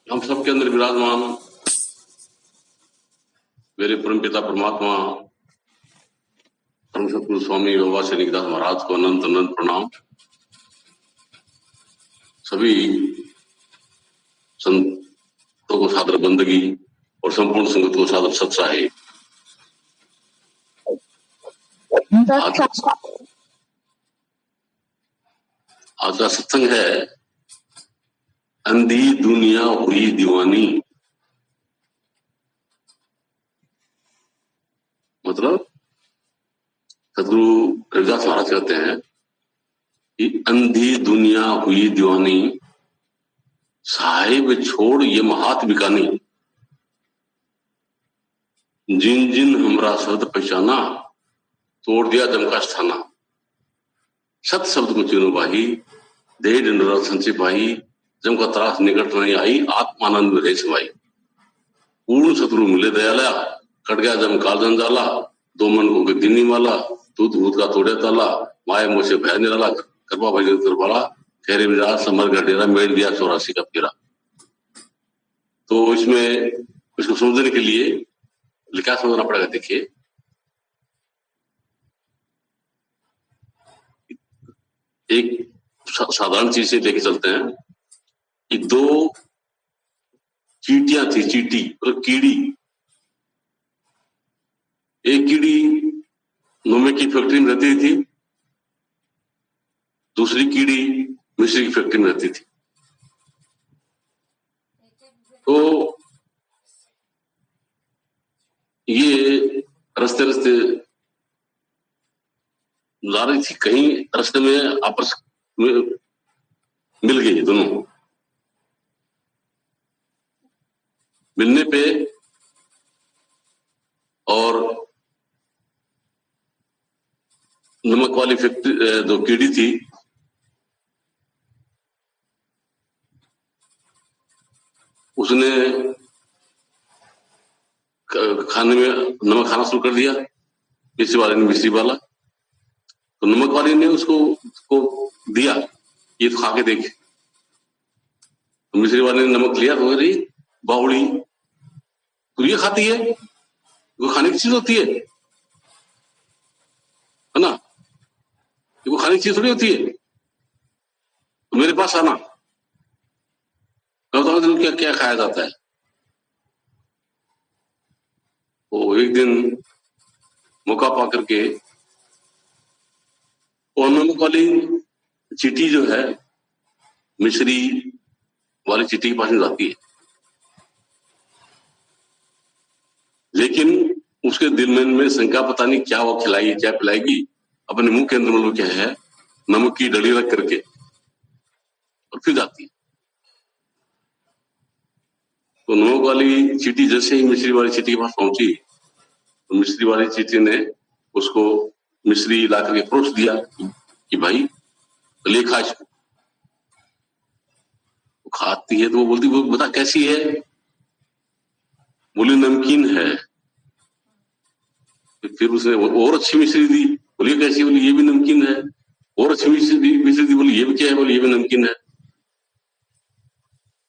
हम सबके अंदर विराजमान मेरे परमपिता परमात्मा परम सतगुरु स्वामी बाबा श्री निकदास महाराज को अनंत अनंत प्रणाम। सभी संतों को सादर बंदगी और संपूर्ण संगत को सादर सत्साहे। आज का सत्संग है अंधी दुनिया हुई दीवानी। मतलब सतगुरु रविदास महाराज कहते हैं कि अंधी दुनिया हुई दीवानी, साहिब छोड़ ये महात बिकानी। जिन जिन हमरा शब्द पहचाना, तोड़ दिया जम का स्थाना। सत शब्द को चुनो बाही, दे डंडरा संचि पाही। जम का त्रास निकट नहीं आई, आत्मानंद में रह समाई। पूर्ण सतगुरु मिले दयाला, कट गया जम काल जंजाला। दो मन को दिनी माला, दूध भूत का तोड़े ताला। माया मोह से भय निराला, कृपा भजन कृपाला। खैरे मिजाज समर का डेरा, मेल दिया 84 का फेरा। तो इसमें इसको समझने के लिए क्या समझना पड़ेगा? देखिए, एक साधारण चीज से लेके चलते हैं कि दो चींटियां थी, चींटी मतलब कीड़ी। एक कीड़ी नोमे की फैक्ट्री में रहती थी, दूसरी कीड़ी मिश्री की फैक्ट्री में रहती थी। तो ये रास्ते रास्ते जा रही थी, कहीं रास्ते में आपस में मिल गई दोनों। मिलने पे और नमक वाली फैक्ट्री जो कीड़ी थी, उसने खाने में नमक खाना शुरू कर दिया। मिश्री वाले ने मिश्री वाला, तो नमक वाली ने उसको दिया, ये तो खा के देखे। तो मिश्री वाले ने नमक लिया, तो अरे बावड़ी तो ये खाती है, वो खाने की चीज होती है ना? वो खाने की चीज थोड़ी होती है। तो मेरे पास आना, बताओ क्या क्या खाया जाता है। तो एक दिन मौका पा करके और नमक वाली चींटी जो है मिश्री वाली चींटी के पास में जाती है, लेकिन उसके दिल में शंका, पता नहीं क्या वो खिलाएगी, क्या पिलाएगी। अपने मुंह के अंदर मतलब क्या है, नमक की डली रख करके और फिर जाती है। तो नमक वाली चींटी जैसे ही मिश्री वाली चींटी के पास पहुंची, तो मिश्री वाली चींटी ने उसको मिश्री ला करके परोस दिया कि भाई ले खा इसको। वो खाती है तो वो बोलती, वो बता कैसी है? बोली नमकीन है। फिर उसने और अच्छी मिश्री दी, बोली कैसी? बोली ये भी नमकीन है। और अच्छी मिश्री दी, बोली ये भी क्या है? बोली ये भी नमकीन है।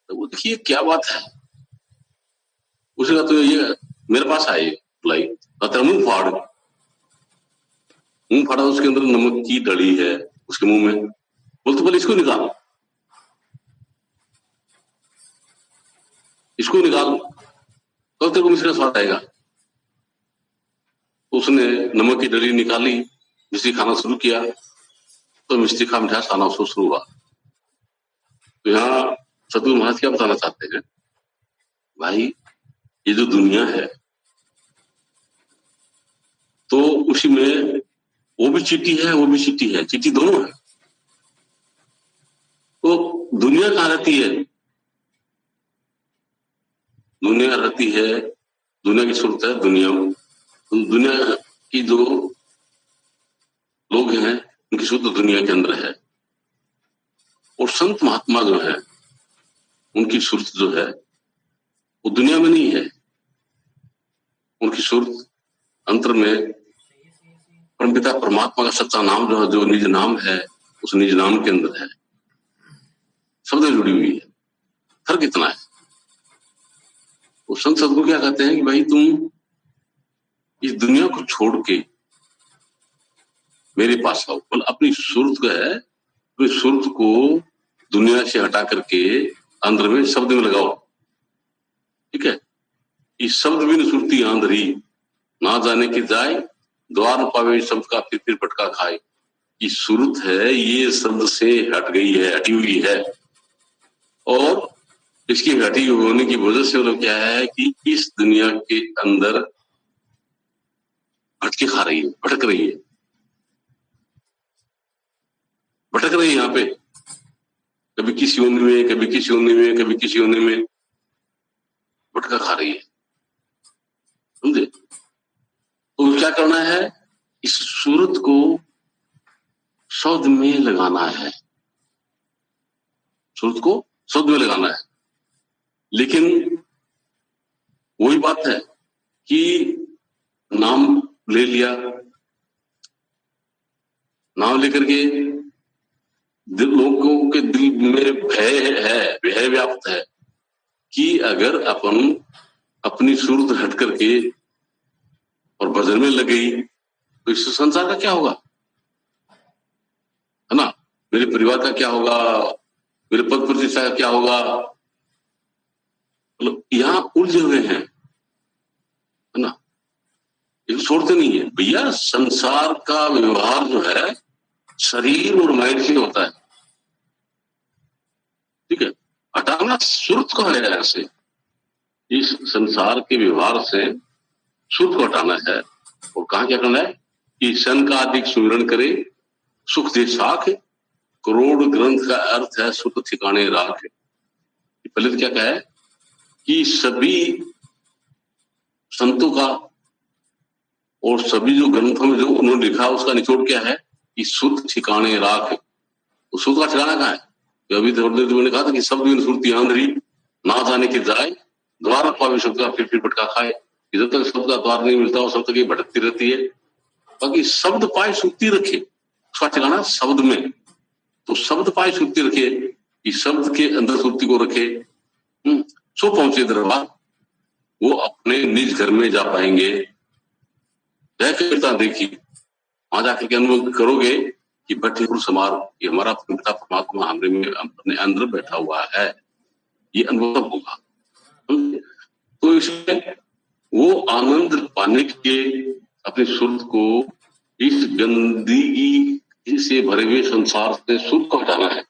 तो वो देखिए क्या बात है। उसने कहा तो ये मेरे पास आए, बुलाई, तेरा मुंह फाड़। मुंह फाड़ा, उसके अंदर नमक की डली है उसके मुंह में। बोलते बोले इसको निकाल, इसको निकाल, तो तेरे को मिश्री का स्वाद आएगा। उसने नमक की डली निकाली, मिश्री खाना शुरू किया, तो मिश्री का मिठास खाना उसको शुरू हुआ। तो यहाँ सतगुरु महाराज क्या बताना चाहते हैं? भाई ये जो दुनिया है, तो उसी में वो भी चींटी है, वो भी चींटी है, चींटी दोनों है। तो दुनिया कहाँ रहती है? दुनिया रहती है, दुनिया की सूरत है दुनिया की जो लोग हैं उनकी शुद्ध दुनिया के अंदर है। और संत महात्मा जो है उनकी सूरत जो है वो दुनिया में नहीं है। उनकी सूरत अंतर में परमपिता परमात्मा का सच्चा नाम जो है, जो निज नाम है, उस निज नाम के अंदर है, शब्द जुड़ी हुई है। फर्क इतना है। वो संत सदगुरु क्या कहते हैं कि भाई तुम इस दुनिया को छोड़ के मेरे पास आओ। बोल अपनी सूरत को है, अपनी सूरत को दुनिया से हटा करके अंदर में शब्द में लगाओ। ठीक है, इस शब्द बिन सुरती आंधरी, ना जाने की जाए द्वार पावे शब्द का फिर पटका खाए। ये सूरत है, ये शब्द से हट गई है, हटी हुई है, और इसकी हटी होने की वजह से वो लोग क्या है कि इस दुनिया के अंदर भटके खा रही है, भटक रही है, भटक रही है। यहाँ पे कभी किसी योनि में, कभी किसी योनि में, कभी किसी योनि में भटका खा रही है। समझे? तो क्या करना है, इस सूरत को शब्द में लगाना है, सूरत को शब्द में लगाना है। लेकिन वही बात है कि नाम ले लिया, नाम लेकर के लोगों के दिल में भय है, भय व्याप्त है कि अगर अपन अपनी सूरत हट करके और भजन में लग गई तो इस संसार का क्या होगा, है ना, मेरे परिवार का क्या होगा, मेरे पद प्रतिष्ठा का क्या होगा। मतलब यहाँ उलझे हुए हैं, है ना, इसको छोड़ते नहीं है भैया। संसार का व्यवहार जो है शरीर और माइंड से होता है। ठीक है, हटाना सूरत को है, ऐसे इस संसार के व्यवहार से सूरत को हटाना है। और कहा क्या करना है कि सन का अधिक सुमिरन करे सुख दे साख, करोड़ ग्रंथ का अर्थ है सुख ठिकाने राख। पहले तो क्या कहा है कि सभी संतों का और सभी जो ग्रंथों में जो उन्होंने लिखा उसका निचोड़ क्या है कि सुख ठिकाने राख। तो सुख का ठिकाना कहाँ है? तो अभी थोड़ी देर मैंने कहा था कि शब्द बिन सुरती आंधरी, ना जाने की जाए द्वार पावे शब्द का फिर पटका खाए। जब तक शब्द का द्वार नहीं मिलता वो सब तक ये भटकती रहती है। बाकी शब्द पाए सुक्ति रखे, उसका ठिकाना शब्द में। तो शब्द पाए सुक्ति रखे, इस शब्द के अंदर सुक्ति को रखे, सो पहुंचे दरबार, वो अपने निज घर में जा पाएंगे। देखी वहां जाकर के अनुभव करोगे कि बैठे समार ये हमारा पिता परमात्मा हमरे में अपने अंदर बैठा हुआ है, ये अनुभव होगा। तो इसमें वो आनंद पाने के अपने सूरत को इस गंदगी से भरे हुए संसार से सूरत को हटाना है,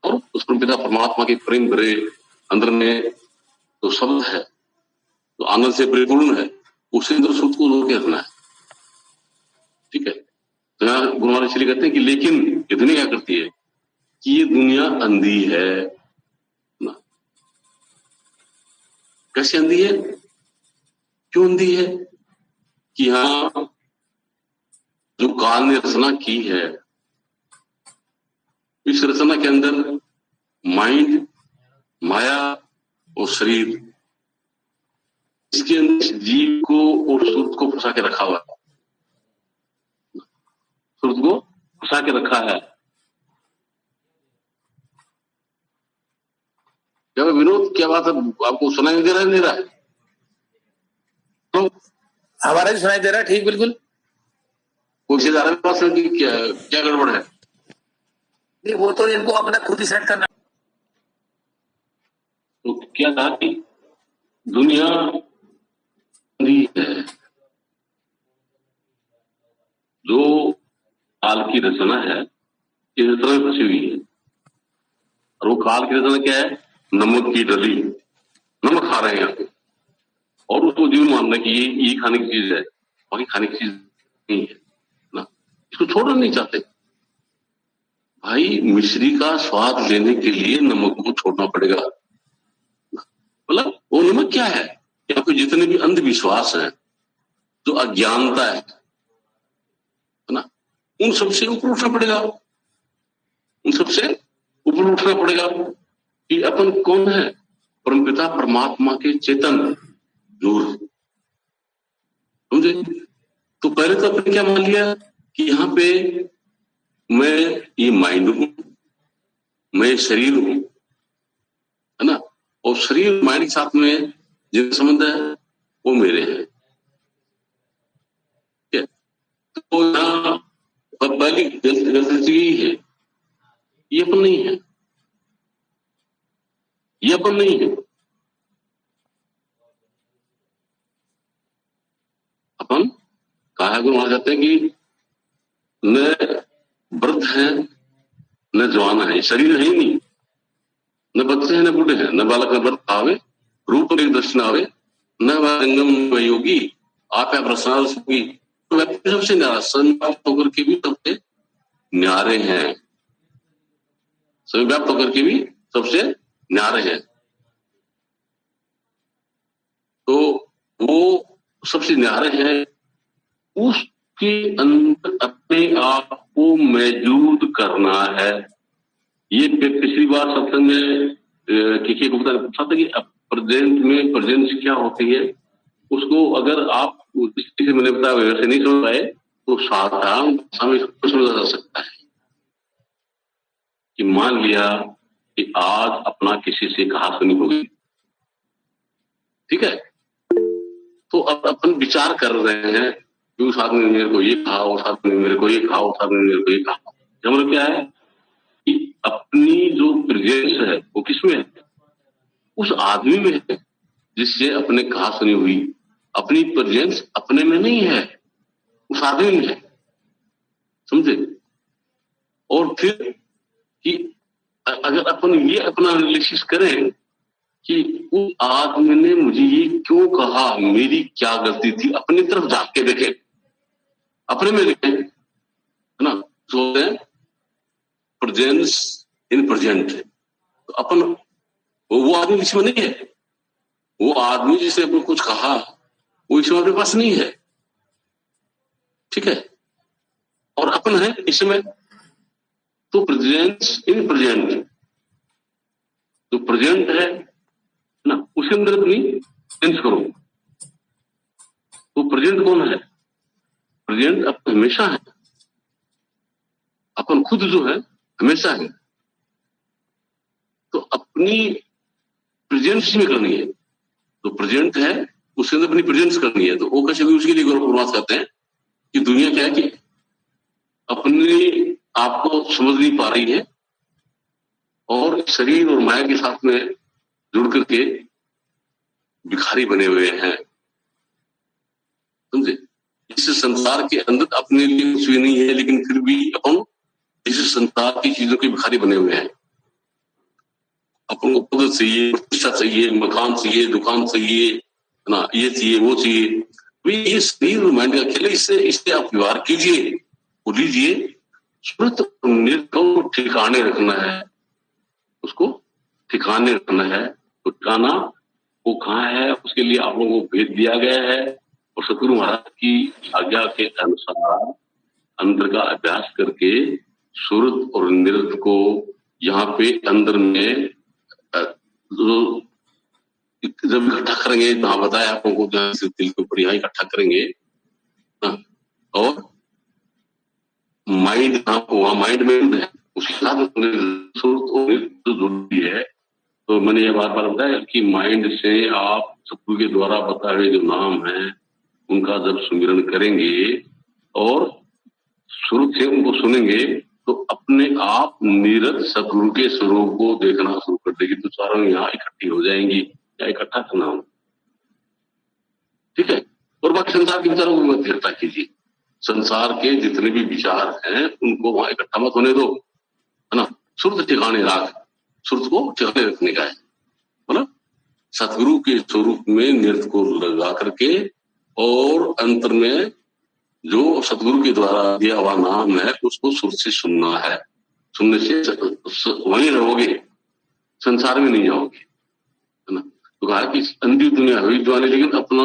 और उस पिता परमात्मा के प्रेम भरे अंदर में तो शब्द है, तो आनंद से परिपूर्ण है, उसे अंदर सूरत को रोके रखना है। ठीक है, तो यहाँ गुरु महाराज इसलिए कहते हैं कि लेकिन ये दुनिया क्या करती है कि ये दुनिया अंधी है ना। कैसे अंधी है, क्यों अंधी है कि यहाँ जो काल ने रचना की है, इस रचना के अंदर माइंड, माया और शरीर, इसके अंदर जीव को और सूरत को फंसा के रखा हुआ है, सूरत को फंसा के रखा है। क्या विनोद, क्या बात है, आपको सुनाई नहीं दे रहा है? नहीं रहा है तो हमारा भी सुनाई दे रहा है, ठीक बिल्कुल। कोई से ज्यादा पास कि क्या क्या गड़बड़ है? नहीं, वो तो इनको अपना खुद ही सेट करना। तो क्या कहा कि दुनिया अंधी है, जो काल की रचना है इस रचना में फंसी हुई है। और वो काल की रचना क्या है? नमक की डली, नमक खा रहे हैं यहाँ पे, और उसको जीवन मानना कि ये खाने की चीज है, बाकी खाने की चीज नहीं है ना, इसको छोड़ना नहीं चाहते। भाई मिश्री का स्वाद लेने के लिए नमक को छोड़ना पड़ेगा। मतलब वो नमक क्या है? यहाँ पे जितने भी अंधविश्वास है, जो अज्ञानता है ना, उन सबसे ऊपर उठना पड़ेगा, उन सबसे ऊपर उठना पड़ेगा कि अपन कौन है? परमपिता परमात्मा के चेतन नूर। समझे? तो पहले तो अपन क्या मान लिया कि यहाँ पे मैं ये माइंड हूं, मैं शरीर हूं, है ना, और शरीर माइंड के साथ में जिनसे संबंध है वो मेरे हैं। ठीक है, तो यहाँ पहली गलती तो यही है, ये अपन नहीं है, ये अपन नहीं है। अपन कहा गुरु कहते हैं कि न वृद्ध है न जवान है, शरीर है ही नहीं, न बच्चे हैं न बूढ़े हैं, न बालक न वृद्ध आवे, रूप एक दर्शन आवे, न रंगम न योगी, आप या प्रसाद होगी। तो व्यक्ति सबसे न्यारा संव्याप्त होकर के भी सबसे न्यारे हैं, संव्याप्त होकर के भी सबसे न्यारे हैं। तो वो सबसे न्यारे हैं, उसके अंदर अपने आप को मौजूद करना है। ये पिछली बार सत्संग में किसी को पूछा था कि प्रेजेंट में प्रेजेंस क्या होती है, उसको अगर आप किसी से मैंने बताया वैसे नहीं समझ पाए तो साधारण भाषा में समझा जा सकता है कि मान लिया कि आज अपना किसी से कहा सुनी होगी, ठीक है, तो अब अपन विचार कर रहे हैं कि उस आदमी ने मेरे को ये कहा, उस आदमी ने मेरे को ये कहा, उस आदमी ने मेरे को ये कहा। मतलब क्या है कि अपनी जो प्रेजेंस है वो किसमें है? उस आदमी में है जिससे अपने कहा सुनी हुई। अपनी प्रेजेंस अपने में नहीं है, उस आदमी में है, समझे? और फिर कि अगर अपन ये अपना एनालिसिस करें कि उस आदमी ने मुझे ये क्यों कहा, मेरी क्या गलती थी, अपनी तरफ झांक के देखें, अपने में देखें, है ना? सोचते हैं प्रेजेंस इन प्रेजेंट, तो अपन वो आदमी इसमें नहीं है, वो आदमी जिसे अपन कुछ कहा वो इसमें अपने पास नहीं है, ठीक है, और अपन है इसमें। तो प्रेजेंस इन प्रेजेंट, जो प्रेजेंट है ना, उसके अंदर अपनी सेंस करो। तो प्रेजेंट कौन है? प्रेजेंट अपन हमेशा है, अपन खुद जो है हमेशा है। तो अपनी प्रेजेंस में करनी है, तो प्रेजेंट है उसके अंदर अपनी प्रेजेंस करनी है। तो वो कैसे भी उसके लिए गौरव करते हैं कि दुनिया क्या है कि अपने आप को समझ नहीं पा रही है और शरीर और माया के साथ में जुड़ करके भिखारी बने हुए हैं, समझे? इस संसार के अंदर अपने लिए कुछ भी नहीं है, लेकिन फिर भी अपन इस संसार की चीजों के भिखारी बने हुए हैं। अपन को पद चाहिए, प्रतिष्ठा चाहिए, मकान चाहिए, दुकान चाहिए, है ना, ये चाहिए वो चाहिए। ये शरीर माइंड का खेल, इससे आप व्यवहार कीजिए, वो लीजिए, स्मृत को ठिकाने रखना है, उसको ठिकाने रखना है। तो ठिकाना वो कहाँ है, उसके लिए आप लोगों को भेद दिया गया है। और सतगुरु महाराज की आज्ञा के अनुसार अंदर का अभ्यास करके सुरत और निरत को यहाँ पे अंदर में जब इकट्ठा करेंगे, तो बताया आप लोगों को दिल के ऊपर यहाँ इकट्ठा करेंगे ना, और माइंड वहाँ माइंड में है, उसके साथ सुरत और निरत जुड़ी है। तो मैंने ये बार बार बताया कि माइंड से आप सतगुरु के द्वारा बताए हुए जो नाम है उनका जब सुमिरन करेंगे और शुरू से उनको सुनेंगे, तो अपने आप नीरज सतगुरु के स्वरूप को देखना शुरू कर देगी। तो चारों यहाँ इकट्ठी हो जाएंगी, या इकट्ठा करना हो, ठीक है। और बाकी संसार के विचारों को मत इकट्ठा कीजिए, संसार के जितने भी विचार हैं उनको वहां इकट्ठा मत होने दो, है ना। सुरत ठिकाने राख, सुरत को ठिकाने रखने का है, मतलब सतगुरु के स्वरूप में नृत्य को लगा करके और अंतर में जो सतगुरु के द्वारा दिया हुआ नाम है उसको सुर से सुनना है। सुनने से वहीं रहोगे, संसार में नहीं जाओगे, है ना। तो कहा कि अंधी दुनिया हुई जवानी, लेकिन अपना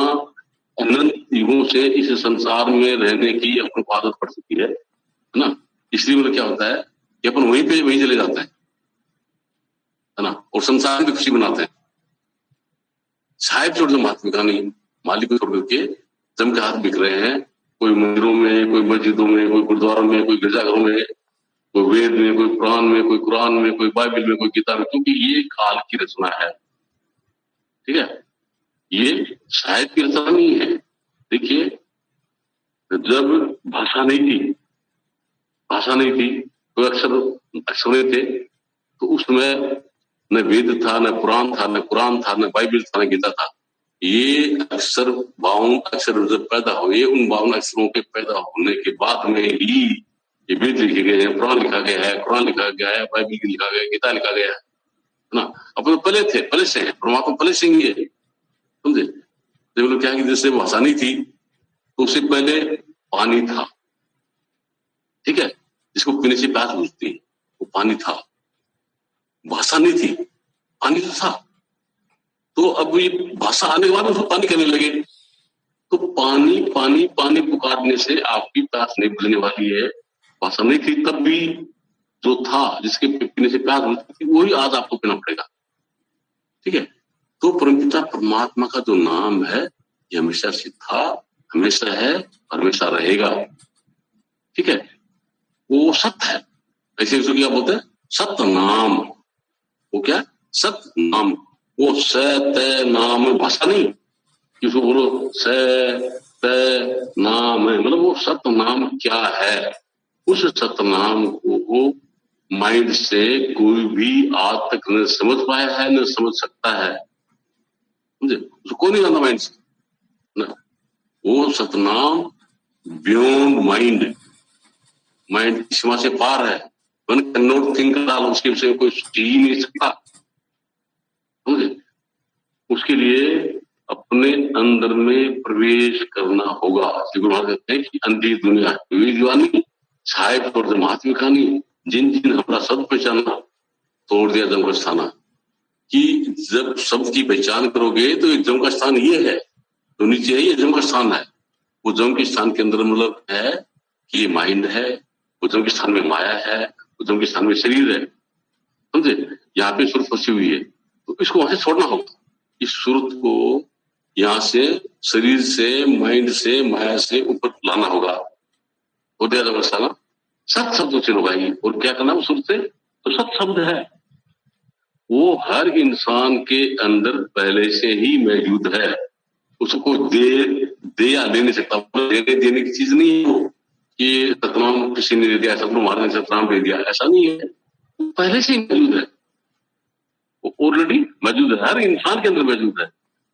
अनंत युगों से इस संसार में रहने की अपन को आदत पड़ चुकी है ना। इसलिए मतलब क्या होता है कि अपन वहीं पे वहीं चले जाते हैं, है ना, और संसार में भी खुशी बनाते हैं। साहिब छोड़ दो महात्मा का नहीं, मालिक को छोड़ करके जम के हाथ बिक रहे हैं, कोई मंदिरों में, कोई मस्जिदों में, कोई गुरुद्वारों में, कोई गिरजाघरों में, कोई वेद में, कोई पुराण में, कोई कुरान में, कोई बाइबल में, कोई गीता में, क्योंकि ये काल की रचना है, ठीक है। ये साहित्य की रचना नहीं है। देखिए, जब भाषा नहीं थी तो अक्षर नहीं थे, तो उसमें न वेद था, न पुराण था, न कुरान था, न बाइबल था, न गीता था। ये अक्षर 52 अक्षर जब पैदा हुए, उन 52 अक्षरों के पैदा होने के बाद में ही ये वेद लिखे गए हैं, पुराण लिखा गया है, कुरान लिखा गया है, बाइबल लिखा गया है, गीता लिखा गया है ना। अब पहले थे, पहले से है, परमात्मा पहले से ही है, समझे। जब लोग क्या है कि जैसे भाषा नहीं थी तो उससे पहले पानी था, ठीक है, जिसको पीने से प्यास बुझती है, वो पानी था। भाषा नहीं थी, पानी तो था। तो अब ये भाषा आने के बाद उसको पानी कहने लगे, तो पानी पानी पानी पुकारने से आपकी प्यास नहीं बुझने वाली है। भाषा नहीं थी तब भी जो था, जिसके पीने से प्यास बुझती थी, वही आज आपको पीना पड़ेगा, ठीक है। तो परमपिता परमात्मा का जो नाम है ये हमेशा से था, हमेशा है, हमेशा रहेगा, ठीक है। वो सत्य है। ऐसे उसको क्या बोलते हैं? सत्य नाम। वो क्या? सत्य नाम। वो सत्य नाम, भाषा नहीं कि उसको बोलो सत्य नाम है, मतलब वो सत्य नाम क्या है, उस सत्य नाम को माइंड से कोई भी आज तक न समझ पाया है, न समझ सकता है, समझे। उसको कोई नहीं जानता माइंड से ना। वो सतनाम बियॉन्ड माइंड, माइंड की सीमा से पार है। One can not think at all, उसके विषय में कोई सोच ही नहीं सकता, समझे। उसके लिए अपने अंदर में प्रवेश करना होगा। गुरु महाराज कहते हैं कि अंधी दुनिया हुई दीवानी, साहेब तोड़ दे महात्मा कहानी, जिन जिन हमारा शब्द पहचाना तोड़ दिया जम का स्थाना। कि जब शब्द की पहचान करोगे तो एक जम का स्थान ये है, तो नीचे है ये जम का स्थान है। वो जम के स्थान के अंदर मतलब है कि ये माइंड है, वो जम के स्थान में माया है, वो जम के स्थान में शरीर है, समझे। यहाँ पे सुरत फंसी हुई है, तो इसको वहां से छोड़ना होगा। इस सुरत को यहाँ से, शरीर से, माइंड से, माया से ऊपर लाना होगा। हो गया जबरदस्ताना सत शब्द से लगाई। और क्या करना सुरत से? तो सत शब्द है, वो हर इंसान के अंदर पहले से ही मौजूद है। उसको दे या ले नहीं सकता, देने की चीज नहीं है वो कि सतनाम किसी ने दे दिया, सतनाम महाराज ने सतनाम दे दिया, ऐसा नहीं है। वो पहले से ही मौजूद है, वो ऑलरेडी मौजूद है, हर इंसान के अंदर मौजूद है,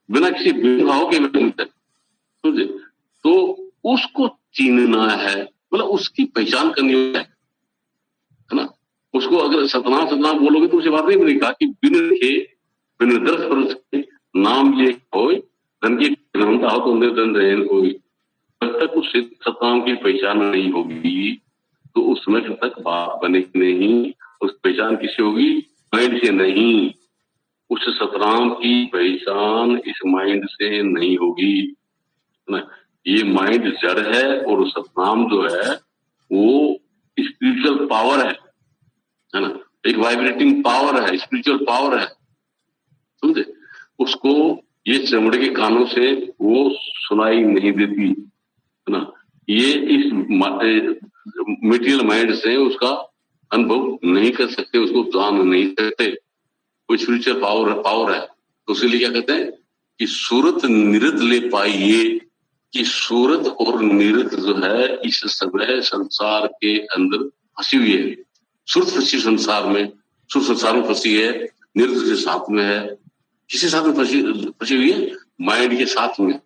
बिना किसी भेदभाव के मौजूद है, समझे। तो उसको चीनना है, मतलब उसकी पहचान करनी है ना। उसको अगर सतनाम सतनाम बोलोगे तो उसे बात नहीं बनेगी। कहा कि बिन लिखे बिन दर्श पर नाम ये हो, धन की जनता हो तो निर्धन रहे कोई। जब तक उस सतनाम की पहचान नहीं होगी तो उसमें जब तक बात बनेगी नहीं। उस पहचान किसी होगी? माइंड से नहीं। उस सतनाम की पहचान इस माइंड से नहीं होगी ना। ये माइंड जड़ है और सतनाम जो है वो स्पिरिचुअल पावर है ना, एक वाइब्रेटिंग पावर है, स्पिरिचुअल पावर है, समझे। उसको ये चमड़े के कानों से वो सुनाई नहीं देती है ना। ये इस मटेरियल माइंड से उसका अनुभव नहीं कर सकते, उसको जान नहीं सकते। वो स्पिरिचुअल पावर है। तो इसलिए क्या कहते हैं कि सूरत निरत ले पाइए, कि सूरत और निरत जो है इस समय संसार के अंदर फंसी हुई है। सूरत फंसी संसार में, सूरत संसार में फंसी है, निरत के साथ में है। किसी साथ में फंसी हुई है? माइंड के साथ में।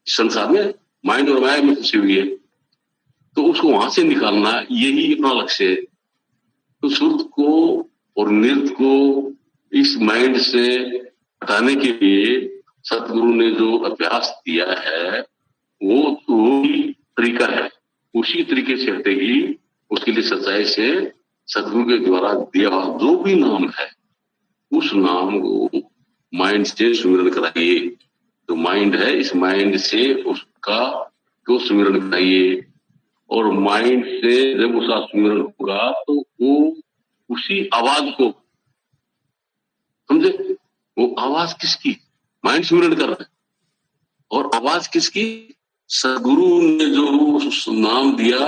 संसार में माइंड और माया में फंसी हुई है, तो उसको वहां से निकालना यही अपना लक्ष्य है। तो सूरत को और निरत को इस माइंड से हटाने के लिए सतगुरु ने जो अभ्यास दिया है वो ही तरीका है। उसी तरीके से हटेगी। उसके लिए सच्चाई से सतगुरु के द्वारा दिया हुआ जो भी नाम है उस नाम को माइंड से सुमिरन कराइए। जो माइंड है इस माइंड से उसका जो सुमिरन कराइए, और माइंड से जब उसका सुमिरन होगा तो वो उसी आवाज को, समझे। वो आवाज किसकी? माइंड सुमिरन कर रहा है। और आवाज किसकी? सदगुरु ने जो नाम दिया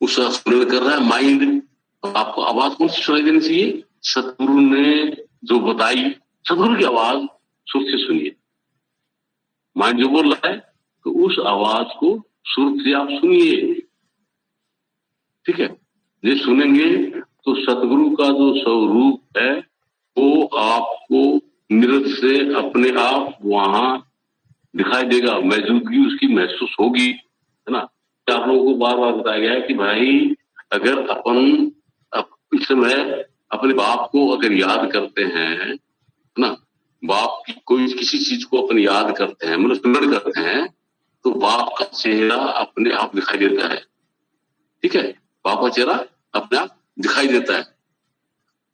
उसका स्मरण कर रहा है माइंड। आपको आवाज कौन सी सुनाई देनी चाहिए? सतगुरु ने जो बताई, सदगुरु की आवाज सुर से सुनिए। माइंड जो बोल रहा है, तो उस आवाज को सुर से आप सुनिए, ठीक है। ये सुनेंगे तो सतगुरु का जो स्वरूप है वो आपको निरत से अपने आप वहां दिखाई देगा, मौजूदगी उसकी महसूस होगी, है ना। आप लोगों को बार बार बताया गया है कि भाई अगर अपन इस समय अपने बाप को अगर याद करते हैं, है ना, बाप की कोई किसी चीज को अपन याद करते हैं, मतलब स्मरण करते हैं, तो बाप का चेहरा अपने आप दिखाई देता है, ठीक है। बाप का चेहरा अपने आप दिखाई देता है,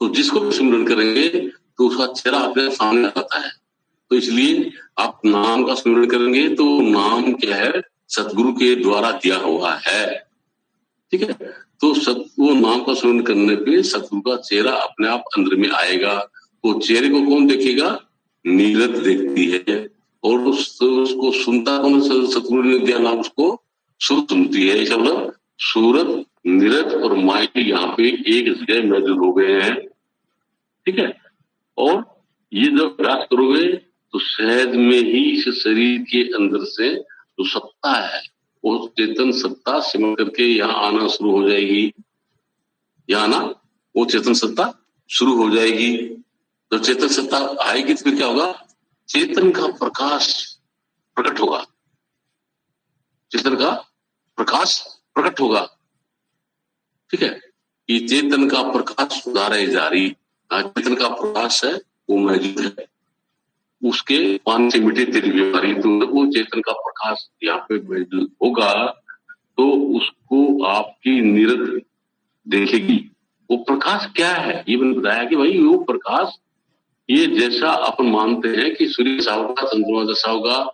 तो जिसको भी स्मरण करेंगे तो उसका चेहरा अपने सामने आता है। तो इसलिए आप नाम का स्मरण करेंगे तो नाम क्या है, सतगुरु के द्वारा दिया हुआ है, ठीक है। तो वो नाम का स्मरण करने पे सतगुरु का चेहरा अपने आप अंदर में आएगा। तो चेहरे को कौन देखेगा, नीरत देखती है, और उसको सुनता कौन, सतगुरु ने दिया नाम, उसको सुरत सुनती है। इसका मतलब सूरत, नीरत और माइंड यहाँ पे एक जगह मौजूद हो गए हैं, ठीक है। और ये जब अभ्यास करोगे तो सहज में ही इस शरीर के अंदर से जो सत्ता है वो चेतन सत्ता सिमट करके यहाँ आना शुरू हो जाएगी, यहाँ ना वो चेतन सत्ता शुरू हो जाएगी। जब चेतन सत्ता आएगी तो फिर क्या होगा, चेतन का प्रकाश प्रकट होगा, चेतन का प्रकाश प्रकट होगा, ठीक है। ये चेतन का प्रकाश उधारे जारी, चेतन का प्रकाश है वो मौजूद है, उसके पान से मिटे तेरी बीमारी। तो वो चेतन का प्रकाश यहाँ पे मौजूद होगा तो उसको आपकी नीरद देखेगी। वो प्रकाश क्या है, ये मैंने बताया कि भाई वो प्रकाश ये जैसा अपन मानते हैं कि सूर्य जैसा होगा, चंद्रमा जैसा होगा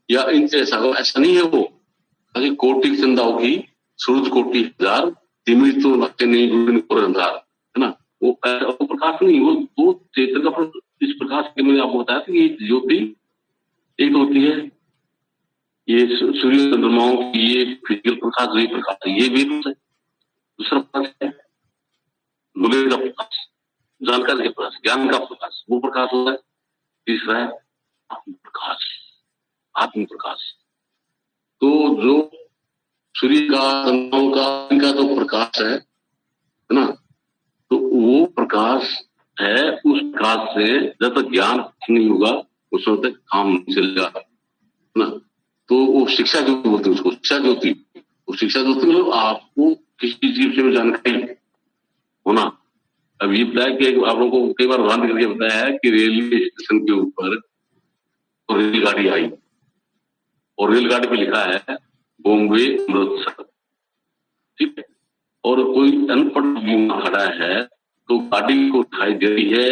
या इनसे ऐसा होगा, ऐसा नहीं है। वो अगर कोटि चंदा होगी, सूरज कोटि हजार, तिमिर तो लगते नहीं अंधार, है ना। वो प्रकाश नहीं, वो चेतन का इस प्रकाश के मैंने आपको बताया कि ये ज्योति एक होती है, ये सूर्य चंद्रमाओं की ये फिजिकल प्रकाश, ये प्रकाश है, ये भी है। दूसरा प्रकाश है नॉलेज का प्रकाश, जानकारी का प्रकाश, ज्ञान का प्रकाश, वो प्रकाश होता है। तीसरा है आत्म प्रकाश, आत्म प्रकाश। तो जो सूर्य का, चंद्रमाओं का, इनका जो प्रकाश है ना, तो वो प्रकाश है, उस प्रकाश से जब तक ज्ञान नहीं होगा उस वक्त तक काम नहीं चलेगा ना। तो वो शिक्षा ज्योति बोलते हैं उसको, शिक्षा ज्योति। वो शिक्षा ज्योति मतलब आपको किसी चीज से जानकारी होना। अब ये बताया कि आप लोगों को कई बार भ्रांत करके बताया है कि रेलवे स्टेशन के ऊपर तो रेलगाड़ी आई और रेलगाड़ी पे लिखा है बॉम्बे अमृतसर, ठीक है। और कोई अनपढ़ युवा खड़ा है तो गाड़ी को दिखाई दे रही है,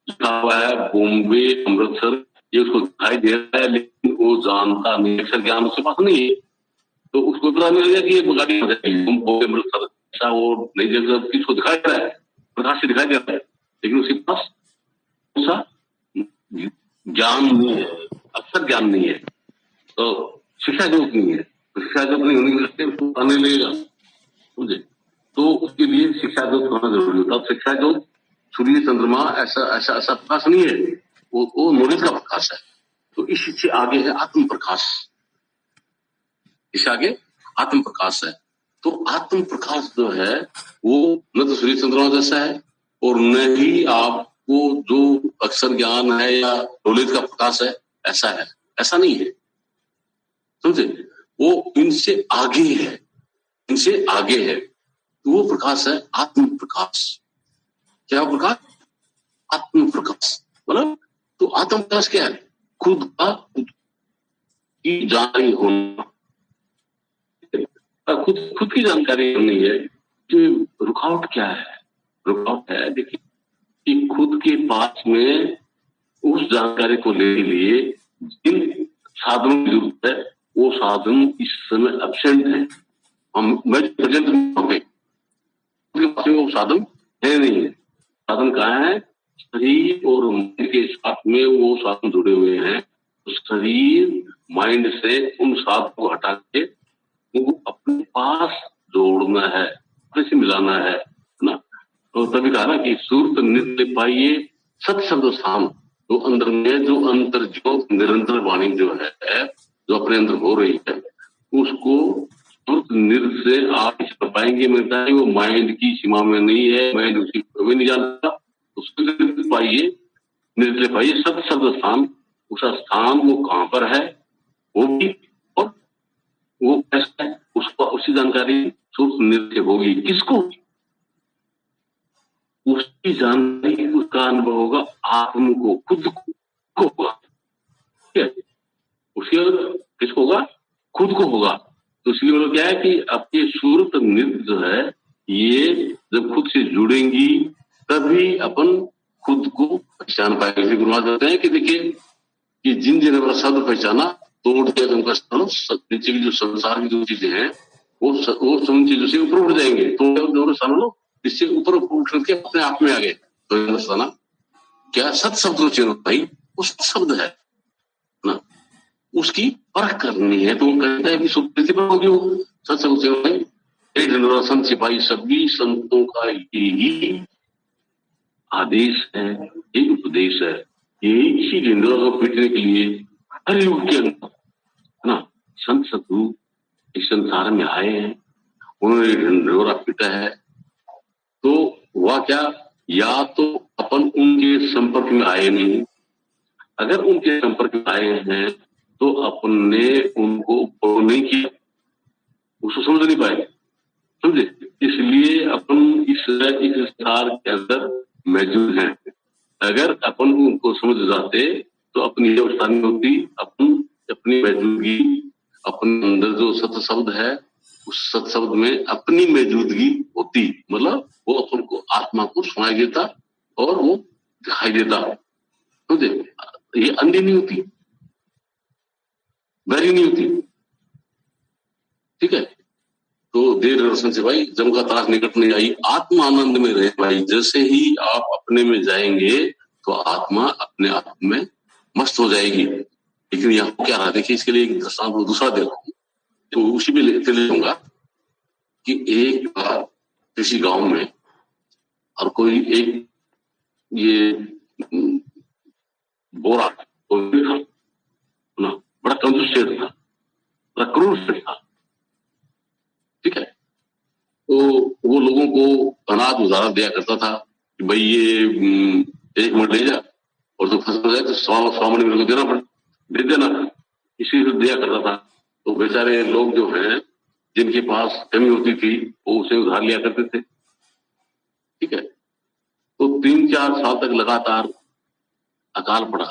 लिखा हुआ है बॉम्बे अमृतसर, ये उसको दिखाई दे रहा है लेकिन वो जानता नहीं, अक्षर ज्ञान उसके पास नहीं है। तो उसको पता नहीं लगेगा कि ये गाड़ी बॉम्बे अमृतसर, ऐसा वो नई जगह किसको दिखाई दे रहा है, प्रकाश से दिखाई दे रहा है, लेकिन उसके पास ऐसा ज्ञान नहीं है, अक्षर ज्ञान नहीं है, तो शिक्षा जरूरत नहीं है। तो शिक्षा जरूरत नहीं होने की वजह से उसको आने लगेगा, समझे। तो उसके लिए शिक्षा जोत होना जरूरी होता है। शिक्षा जोत सूर्य चंद्रमा ऐसा ऐसा ऐसा प्रकाश नहीं है, वो नॉलेज का प्रकाश है। तो इससे आगे है आत्म प्रकाश, इससे आगे आत्म प्रकाश है। तो आत्म प्रकाश जो है वो न तो सूर्य चंद्रमा जैसा है और न ही आपको जो अक्षर ज्ञान है या नॉलेज का प्रकाश है ऐसा है, ऐसा नहीं है, समझे। वो इनसे आगे है, इनसे आगे है। तो वो प्रकाश है आत्म प्रकाश। क्या प्रकाश, आत्म प्रकाश मतलब, तो आत्म प्रकाश क्या है, खुद का खुद की जानकारी होना, खुद की जानकारी होनी है कि रुकावट क्या है। रुकावट है देखिए कि खुद के पास में उस जानकारी को लेने के लिए जिन साधनों की जरूरत है वो साधन इस समय एब्सेंट है। हम प्रेजेंट में वो साधन है नहीं है। साधन कहाँ है, शरीर और मन के साथ में वो साधन जुड़े हुए हैं। तो शरीर माइंड से उन साधनों को हटा के उनको अपने पास जोड़ना है, अपने से मिलाना है ना। तो तभी कहा ना कि सूरत नित्य पाइये सत शब्द स्थान, तो अंदर में जो अंतर जो निरंतर वाणी जो है, जो अपने अंदर हो रही है, उसको तुरंत निर से आप कर पाएंगे। मिलता है वो माइंड की सीमा में नहीं है, माइंड उसी को भी नहीं जानता, उसको पाइए, निर्ले पाइए सत शब्द स्थान। उस स्थान वो कहाँ पर है वो भी, और वो कैसा है उसको, उसी जानकारी सूक्ष्म निर्ले होगी। किसको? उसकी जानकारी, उसका अनुभव होगा आत्म को, खुद को होगा। ठीक है, उसके किसको होगा? खुद को होगा। तो इसलिए मतलब क्या है कि आपके सूरत नृत्य जो है, ये जब खुद से जुड़ेंगी तभी अपन खुद को पहचान पाएंगे। गुरु महाराज कहते हैं कि देखिए कि जिन जिन अपना शब्द पहचाना तोड़ दिया तो उनका नीचे की जो संसार की जो चीजें हैं वो सब चीजों से ऊपर उठ जाएंगे। तो समझ लो इससे ऊपर उठ करके अपने आप में आ गए। तो क्या सत शब्द चिन्ह भाई, वो सत शब्द है ना, उसकी परख करनी है। तो वो कहता है कि सुप्रीति पर होगी वो सत शब्द चिन्ह भाई। संत सिपाही सभी संतों का यही आदेश है, यही उपदेश है, यही इसी ढिंडोरा को पीटने के लिए हर युग के अंदर है ना संत सतगुरु इस संसार में आए हैं, उन्होंने ढिंडोरा पीटा है। तो हुआ क्या, या तो अपन उनके संपर्क में आए नहीं, अगर उनके संपर्क में आए हैं तो अपन ने उनको फॉलो नहीं किया, उसको समझ नहीं पाए, समझे। इसलिए अपन इस संसार के अंदर मौजूद हैं। अगर अपन उनको समझ जाते तो अपनी अवस्था नहीं होती, अपन अपनी मौजूदगी, अपने अंदर जो सत शब्द है उस सत शब्द में अपनी मौजूदगी होती, मतलब वो अपन को आत्मा को सुनाई देता और वो दिखाई देता, समझे। ये अंधी नहीं होती, बहरी नहीं होती। ठीक है, तो देर दर्शन से भाई जम का त्रास निकट नहीं आई, आत्मा आनंद में रहे भाई। जैसे ही आप अपने में जाएंगे तो आत्मा अपने आप में मस्त हो जाएगी। लेकिन यहाँ क्या रहा, देखिए इसके लिए एक दृष्टांत दूसरा दे रहा हूँ, तो उसी में ले लूंगा कि एक बार किसी गांव में और कोई एक ये बोरा कोई था ना, बड़ा कंजूस सेठ था, बड़ा क्रूर सेठ था। ठीक है, तो वो लोगों को अनाज उधार दिया करता था कि भाई ये 1 मिनट ले जा और जो फसल हो जाए तो 100 मिनट मेरे को देना पड़े, दे देना, इसी से दिया करता था। तो बेचारे लोग जो हैं जिनके पास कमी होती थी वो उसे उधार लिया करते थे। ठीक है, तो 3-4 साल तक लगातार अकाल पड़ा,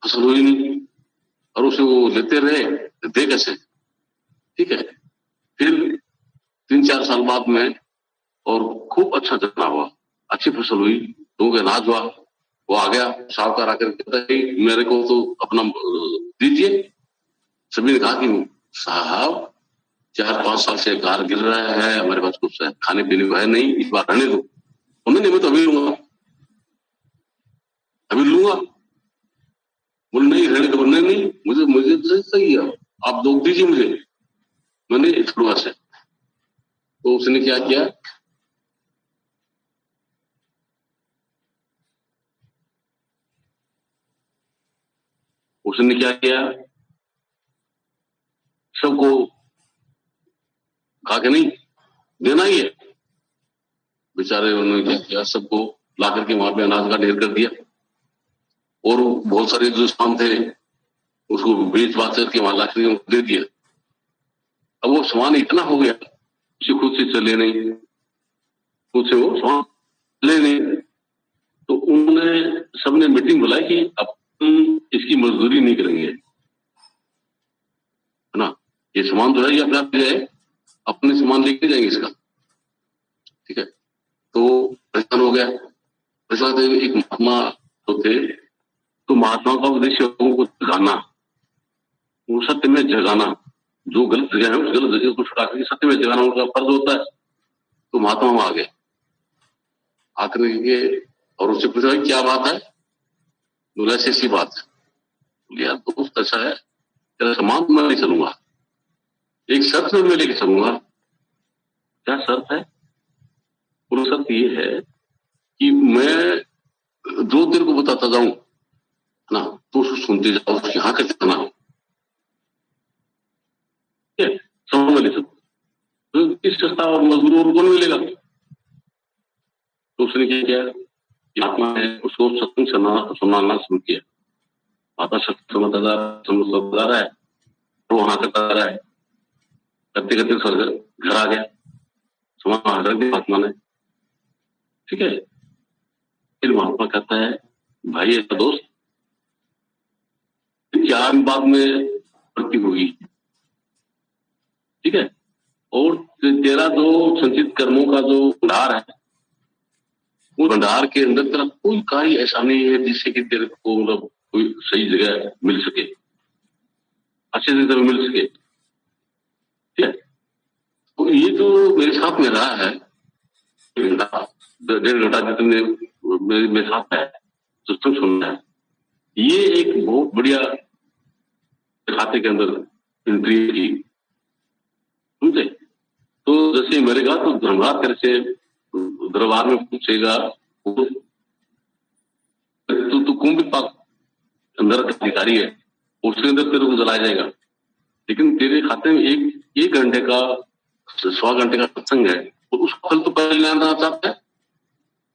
फसल हुई नहीं और उसे वो लेते रहे, दे कैसे। ठीक है, फिर 3-4 साल बाद में और खूब अच्छा चना हुआ, अच्छी फसल हुई, लोगों के अनाज हुआ। वो आ गया साहूकार आकर कहता है मेरे को तो अपना दीजिए। सभी ने कहा कि साहब 4-5 साल से कार गिर रहा है, हमारे पास कुछ खाने पीने को है नहीं, इस बार रहने दो। उन्होंने मैं तो अभी लूंगा, अभी लूंगा। बोले नहीं रहने को, नहीं मुझे तो सही है, आप लोग दीजिए मुझे, मैंने छोड़वा से। तो उसने क्या किया, उसने क्या किया, सबको कहा कि नहीं देना ही है। बेचारे उन्होंने क्या किया, सबको ला करके वहां पे अनाज का ढेर कर दिया और बहुत सारे जो सामान थे उसको बेच बात करके वहां ला करके दे दिया। अब वो सामान इतना हो गया उसे खुद से चले नहीं, खुद से वो सामान ले नहीं। तो उन्होंने सबने मीटिंग बुलाई कि अपन इसकी मजदूरी नहीं करेंगे, है ना, ये सामान जो है ये अपने आप ले जाए, अपने सामान लेके जाएंगे इसका। ठीक है, तो परेशान हो गया। परेशान एक महात्मा तो थे, तो महात्मा का उद्देश्य लोगों को जगाना, वो सत्य में जगाना, जो गलत जगह है उस गलत जगह को छुड़ा करके सत्य में जगाना उनका फर्ज होता है। तो महात्मा वहां आ गए, आकर के और उससे पूछा क्या बात है। बोला ऐसी बात है। बोले यार दोस्त ऐसा है, तेरा सामान मैं नहीं चलूंगा, एक शर्त में मैं लेके चलूंगा। क्या शर्त है? पूरा शर्त ये है कि मैं जो तेरे को बताता जाऊं ना, तो उसको सुनते जाओ, उसको यहाँ कर जाना, ठीक है, समझ में ले सकते। तो किस सस्ता और मजदूर कौन मिलेगा? तो उसने क्या किया, आत्मा है उसको सत्संग सुनाना शुरू किया। आता सत्संग समझता रहा है, तो वहां करता रहा है, करते करते घर आ गया, समाज रख दिया आत्मा ने, ठीक है। फिर महात्मा कहता है, भाई ऐसा दोस्त क्या बाद में भर्ती होगी, ठीक है, और तेरा जो संचित कर्मों का जो भंडार है, वो भंडार के अंदर तेरा कोई कार्य ऐसा नहीं है जिससे कि तेरे को मतलब कोई सही जगह मिल सके, अच्छे जगह मिल सके, ठीक है। तो ये जो मेरे साथ में रहा है, 1.5 घंटा जितने मेरे साथ है, सत्संग सुनना है, ये एक बहुत बढ़िया खाते के अंदर एंट्री की, समझे। तो जैसे मरेगा तो धर्मराज तेरे से दरबार में पूछेगा, तो कुंभ पाक अंदर का अधिकारी है, उसके अंदर तेरे को जलाया जाएगा, लेकिन तेरे खाते में एक घंटे का 1.25 घंटे का सत्संग है, तो उसका फल तो पहले लेना चाहता है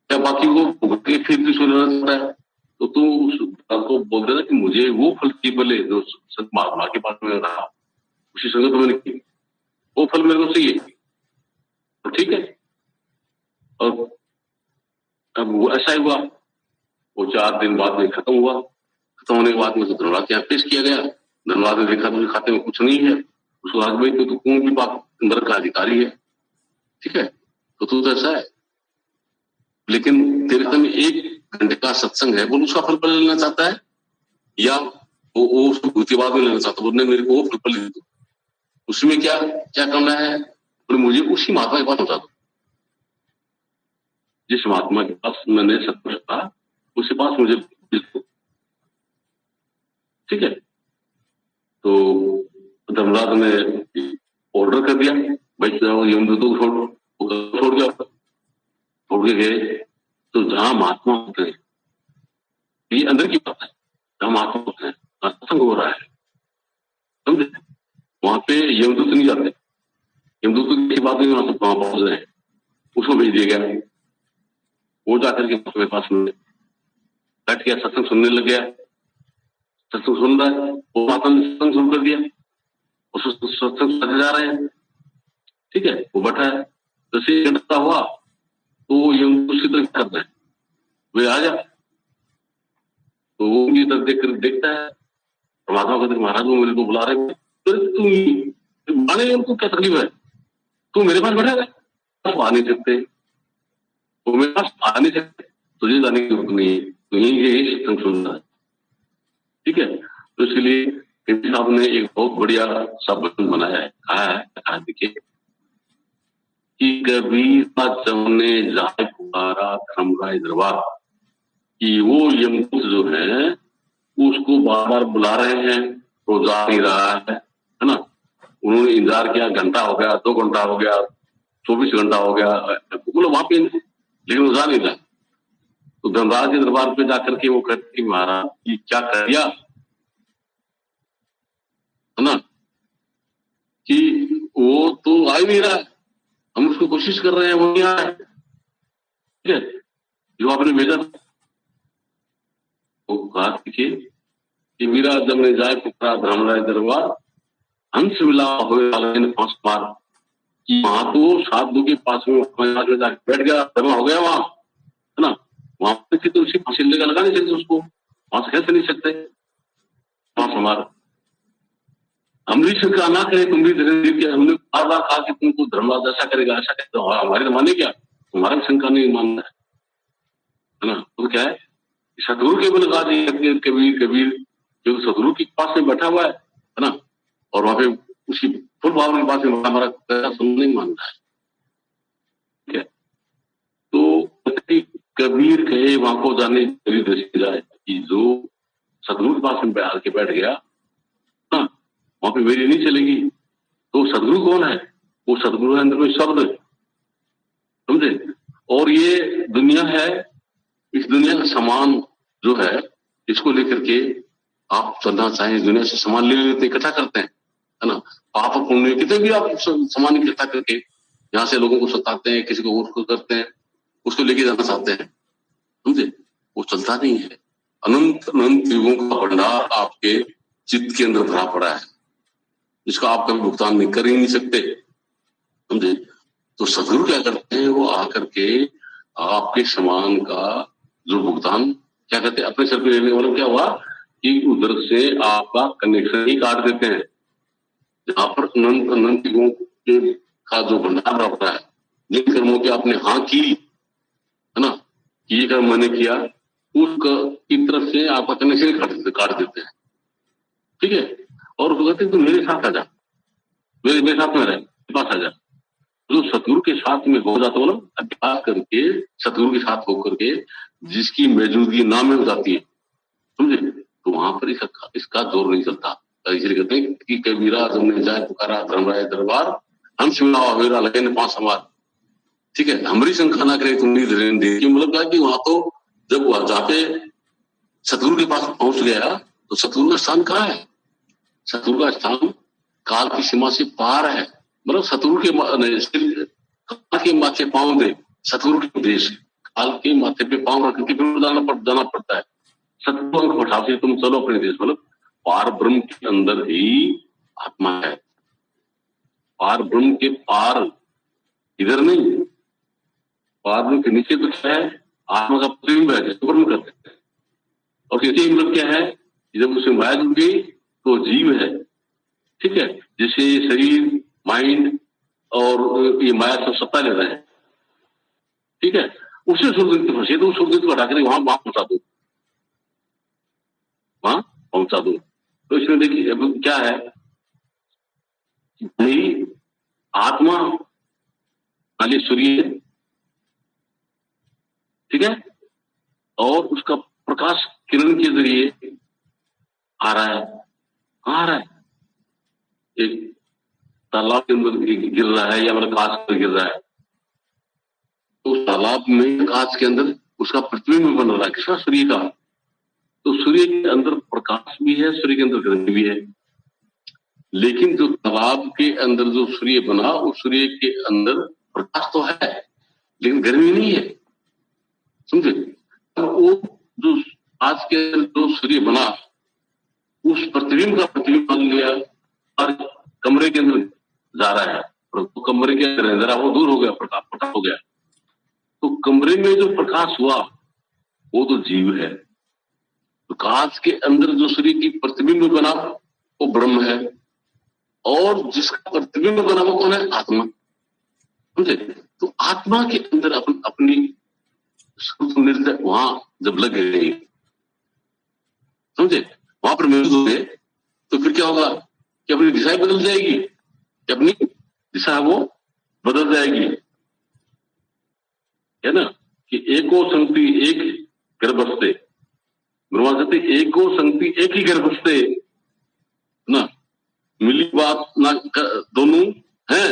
क्या, बाकी को भुगत के फिर भी लेना चाहता है? तो तू उसको बोल देना कि मुझे वो फल की बोले जो संत महात्मा के पास में रहा, उसी संगत मैंने की, वो फल मेरे को चाहिए, तो ठीक है। और अब वो ऐसा ही हुआ, वो 4 दिन बाद में खत्म हुआ। खत्म होने के बाद में तो धनराज के यहाँ पेश किया गया। धनराज ने देखा तो खाते में कुछ नहीं है, उसको आज भाई तो कौन भी बात अंदर का अधिकारी है, ठीक है, तो तू तो ऐसा है, लेकिन तेरे समय 1 घंटे का सत्संग है, वो उसका फल पल लेना चाहता है या वो उसको भूति बाद में लेना चाहता है? मेरे को वो फल पल ले दो, उसमें क्या क्या करना है, और मुझे उसी महात्मा के पास पहुंचा दो, जिस महात्मा के पास मैंने सत्संग था उसी पास मुझे, ठीक है। तो धर्मराज ने ऑर्डर कर दिया, भाई यमदूतों को छोड़ दिया, छोड़ के गए। तो जहां महात्मा होते हैं, ये अंदर की बात है, जहां महात्मा होते हैं सत्संग हो रहा है, समझे, वहां पे यमदूत नहीं जाते, यमदूत की बात नहीं, वहां पहुंच रहे हैं, उसको भेज दिया गया, वो जाकर के मेरे पास में बैठ गया, सत्संग सुनने लग गया, सत्संग सुन रहा है, वो महात्मा ने सत्संग शुरू कर दिया, उसको सत्संग सुनते जा रहे हैं, ठीक है, वो बैठा है, जैसे घंटा हुआ तो यमदूत उसी तरह कर रहे हैं, वे आ जा, तो वो उनकी तरफ देख कर देखता है, महात्मा कहते महाराज वो मेरे को बुला रहे हैं, तो तुम माने उनको क्या तकलीफ है, तू मेरे पास बैठा है, आ नहीं सकते, वो मेरे पास आ नहीं सकते, तुझे जाने की जरूरत नहीं है, तो यही सत्संग सुनना है, ठीक है। तो इसलिए साहब ने एक बहुत बढ़िया सा वचन बनाया है, कहा है देखिए कि कबीर का जमने जाए पुकारा धर्मराय दरबार, कि वो यमदूत जो है उसको बार बार बुला रहे हैं, तो जा नहीं रहा है ना, उन्होंने इंतजार किया, घंटा हो गया, 2 घंटा हो गया, 24 घंटा हो गया, बोलो वहां पे, लेकिन वो जा नहीं रहा। तो धनराज के दरबार पे जाकर के वो कहते कि महाराज ये क्या कर दिया, है ना, कि वो तो आ ही नहीं रहा, हम उसको कोशिश कर रहे हैं, वो नहीं आ रहा है, ठीक है, जो आपने भेजा वो कहा कि मीरा जब ने जाए पुकारा धर्मराय दरबार, हंस मिला हो 5 बार, कि वहां तो साधु के पास में बैठ गया, जमा हो गया वहां, है ना, वहां पे तो उसी फांसी लगा नहीं सकते, उसको वहां से कैसे नहीं सकते, वहां हमारा हम भी शंका ना करें, तुम भी धीरे हमने बार बार कहा कि तुमको धर्मराज ऐसा करेगा ऐसा करेगा, हमारे तो माने क्या, तुम्हारा शंका नहीं मानना है ना, तो क्या है सतगुरु के बल कहा कबीर कबीर जो सतगुरु के पास में बैठा हुआ है ना, और वहां पे उसी फुल भाव के पास में हमारा नहीं मानता है, ठीक है। तो कबीर कहे वहां को जाने जाए कि जो सतगुरु के पास में आके बैठ गया ना, वहां पे मेरी नहीं चलेगी, तो सदगुरु कौन है, वो सदगुरु है अंदर में शब्द, समझे, और ये दुनिया है, इस दुनिया का सामान जो है इसको लेकर के आप चलना चाहें, दुनिया से सामान ले लेते, इकट्ठा करते हैं, है ना। पाप पुण्य कितने भी आप सामान इकट्ठा करके यहाँ से लोगों को सताते हैं, किसी को उसको करते हैं, उसको लेके जाना चाहते हैं, समझे, वो चलता नहीं है। अनंत अनंत युगों का भंडार आपके चित्त के अंदर भरा पड़ा है, जिसका आप कभी भुगतान नहीं कर ही नहीं सकते, समझे। तो सदगुरु क्या करते हैं, वो आकर के आपके सामान का जो भुगतान क्या कहते हैं अपने सर पे लेने वाला क्या हुआ कि उधर से आपका कनेक्शन ही काट देते हैं। जहां पर अनंत अनंत युगों के का जो भंडार भरा पड़ा है, जिन कर्मों की आपने हाँ की, है ना, ये कर्म मैंने किया, उस की तरफ से आपका कनेक्शन काट देते हैं, ठीक है। और वो कहते हैं तुम मेरे साथ आ जा, मेरे साथ में रहे, पास आ जा। जो सतगुरु के साथ में हो जाता है ना, अभ्यास करके सतगुरु के साथ होकर के जिसकी मौजूदगी ना में हो जाती है, समझे, तो वहां पर इसका जोर नहीं चलता। इसलिए कहते हैं कि कबीरा तुमने जाए पुकारा धर्मराय दरबार, हंस मिलावा हेरा लगे न पांच समार, ठीक है, हमारी शंका ना करे तुम धीरे दे। मतलब क्या कि वहां तो जब वहां जहाँ पे सतगुरु के पास पहुंच गया तो सतगुरु का स्थान कहाँ है, सतगुरु का स्थान काल की सीमा से पार है। मतलब सतगुरु के काल के माथे पांव दे, सतगुरु के उपदेश, काल के माथे पे पांव रख के फिर जाना पड़ता है। सतगुरु को बैठा के तुम चलो अपने देश, मतलब पार ब्रह्म के अंदर ही आत्मा है, पार ब्रह्म के पार इधर नहीं, पार ब्रह्म के नीचे तो क्या है, आत्मा का प्रतिबिंब है जिसको ब्रह्म कहते हैं। और कहते हैं मतलब क्या है, जब उसे माया जुड़ गई तो जीव है, ठीक है, जैसे शरीर माइंड और ये माया सब सत्ता ले रहे हैं, ठीक है, उससे सूर्यदेव की फंसे तो सूर्यदेव को हटा कर वहां पहुंचा दो, वहां पहुंचा दो। तो इसमें देखिए अब क्या है, नहीं आत्मा खाली सूर्य, ठीक है, और उसका प्रकाश किरण के जरिए आ रहा है, कहाँ आ रहा है, एक तालाब के अंदर गिर रहा है या मतलब कांच पर गिर रहा है, तो उस तालाब में कांच के अंदर उसका प्रतिबिंब बन रहा है, किसका, सूर्य का। तो सूर्य के अंदर प्रकाश भी है, सूर्य के अंदर गर्मी भी है, लेकिन जो तालाब के अंदर जो सूर्य बना, उस सूर्य के अंदर प्रकाश तो है लेकिन गर्मी नहीं है, समझे। तो वो जो आज के जो सूर्य बना, उस प्रतिबिंब का प्रतिबिंब बन गया और कमरे के अंदर जा रहा है, तो कमरे के अंदर जरा वो दूर हो गया, प्रकाश हो गया, तो कमरे में जो प्रकाश हुआ वो तो जीव है। तो कांच के अंदर जो सूर्य की प्रतिबिंब बना वो ब्रह्म है, और जिसका प्रतिबिंब बना वो कौन है, आत्मा, समझे। तो आत्मा के अंदर अपनी निर्दय वहां जब लग गए, समझे, वहां पर महसूस हो गए, तो फिर क्या होगा कि अपनी दिशा बदल जाएगी, कि अपनी दिशा वो बदल जाएगी, है ना, कि एको संगति एक गर्भस्ते, ब्रह्मा कहते एको संगति एक ही गर्भस्ते ना, मिली बात ना दोनों हैं,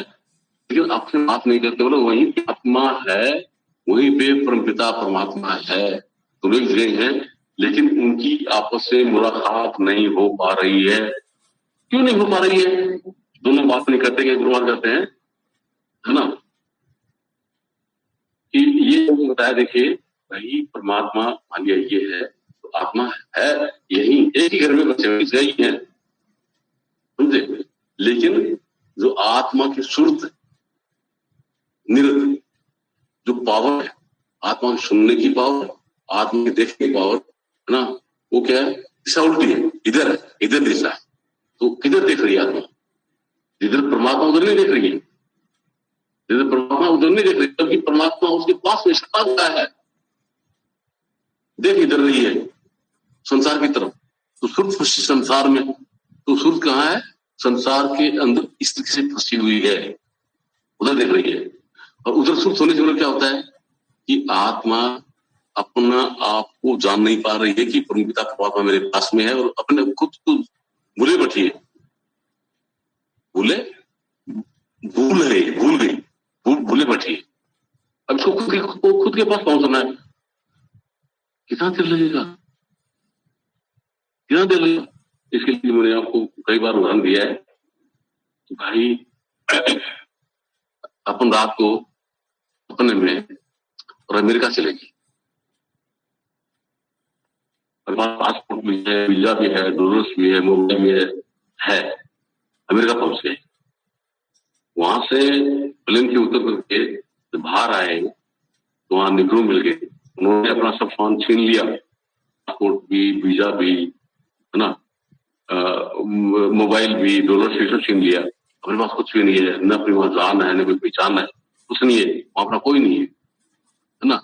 लेकिन अपने बात नहीं करते, बोलो वहीं आत्मा है, वहीं पे परमपिता परमात्मा है, दोनों एक जगह हैं, लेकिन उनकी आपस में मुलाकात नहीं हो पा रही है। क्यों नहीं हो पा रही है, दोनों बात नहीं करते, गुरुवार करते हैं, है ना, कि ये बताया, देखिए भाई परमात्मा मान लिया ये है, तो आत्मा है यही, एक ही घर में बच्चे यही है, समझे। लेकिन जो आत्मा की सुरत निरत जो पावर है, आत्मा की सुनने की पावर, आत्मा की देखने की पावर, है ना, वो क्या है, दिशा उल्टी है, इधर है, इधर दिशा है, तो किधर देख रही है आत्मा, जिधर परमात्मा उधर नहीं देख रही है, जिधर परमात्मा उधर नहीं देख रही, क्योंकि परमात्मा उसके पास में छिपा हुआ है, देख इधर रही है संसार की तरफ, तो सुरत फंसी संसार में, तो सुरत कहाँ है, संसार के अंदर इस तरीके से फंसी हुई है, उधर देख रही है। और उधर सुरत होने से क्या होता है कि आत्मा अपना आप को जान नहीं पा रही है कि परमपिता परमात्मा मेरे पास में है, और अपने खुद को भूले बैठी है, भूले भूले बैठी है। अब इसको खुद के पास पहुंचना है, कितना देर लगेगा, कितना देर लगा? इसके लिए मैंने आपको कई बार उदाहरण दिया है कि भाई अपन रात को अपने में और अमेरिका चले गए, पासपोर्ट भी है, वीजा भी है, डॉलर्स भी है, मोबाइल भी है, अमेरिका पहुंच गए। वहां से प्लेन के उतर करके जब बाहर आए तो वहां निगरो मिल गए, उन्होंने अपना सब सामान छीन लिया, पासपोर्ट भी, वीजा भी, है ना, मोबाइल भी, डॉलर भी सब छीन लिया। अपने पास कुछ भी नहीं है, न अपनी वहां जान है, न कोई पहचान है, कुछ नहीं है, वहां अपना कोई नहीं है ना।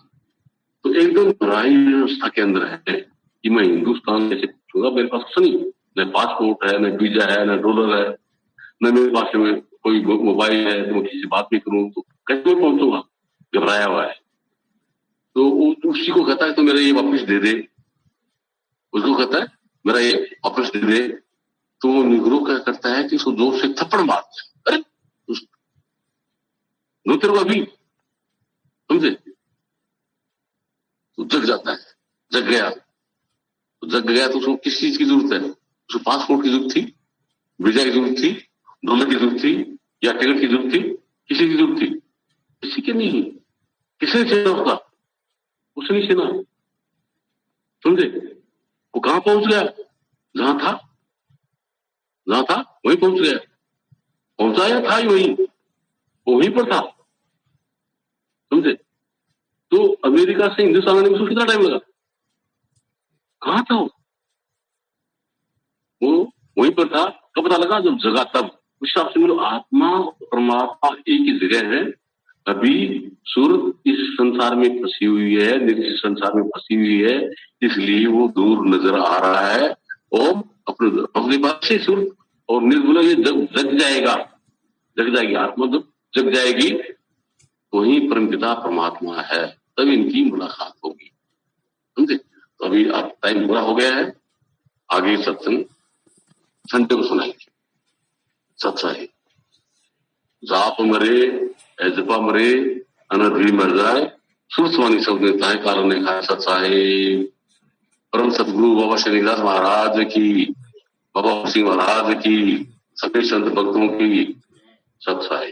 तो एकदम बुराई व्यवस्था के अंदर है कि मैं हिंदुस्तान कैसे पहुंचूंगा, मेरे पास कुछ नहीं, न पासपोर्ट है, न वीजा है, न डॉलर है, न मेरे पास में कोई मोबाइल है, तो मैं किसी से बात भी करूं तो कैसे मैं पहुंचूंगा, घबराया हुआ है। तो उसी को कहता है तो मेरा ये वापस दे दे, उसको कहता है मेरा ये वापस दे दे। तो वो निगरो क्या करता है कि उसको जोर से थप्पड़ मारता है, अरे तेरे को अभी, समझे, तो जग जाता है, जग गया तो उसको किस चीज की जरूरत है? उसको पासपोर्ट की जरूरत थी, वीजा की जरूरत थी, डॉलर की जरूरत थी, या टिकट की जरूरत थी? किसी की जरूरत थी? किसी की नहीं। किसने छीना उसका? उसने नहीं छीना, समझे। वो कहां पहुंच गया? जहां था वहीं पहुंच गया, पहुंचा या था ही वहीं पर था, समझे। तो अमेरिका से हिंदुस्तान आने में उसको कितना टाइम लगा? कहां था वो वहीं पर था। कब पता लगा? जब जगा तब। उस हिसाब से मतलब आत्मा परमात्मा एक ही जगह है। अभी सूरत इस संसार में फंसी हुई है, निर्जीव संसार में फंसी हुई है, इसलिए वो दूर नजर आ रहा है। और अपने बात से सूरत और निर्गुण ये जग जाएगी आत्मा, जब जग जाएगी वही परमपिता परमात्मा है, तब इनकी मुलाकात होगी, समझे। तो अभी आप टाइम पूरा हो गया है, आगे सत्संग संडे को सुनाएंगे। सत्साही जाप मरे एजपा मरे अनर्वी मर जाए, सुरस्वानी शब्द देता है कारण ने कहा सत्साही। परम सदगुरु बाबा श्रीनिवास महाराज की, बाबा सिंह महाराज की, सभी संत भक्तों की सत्साही।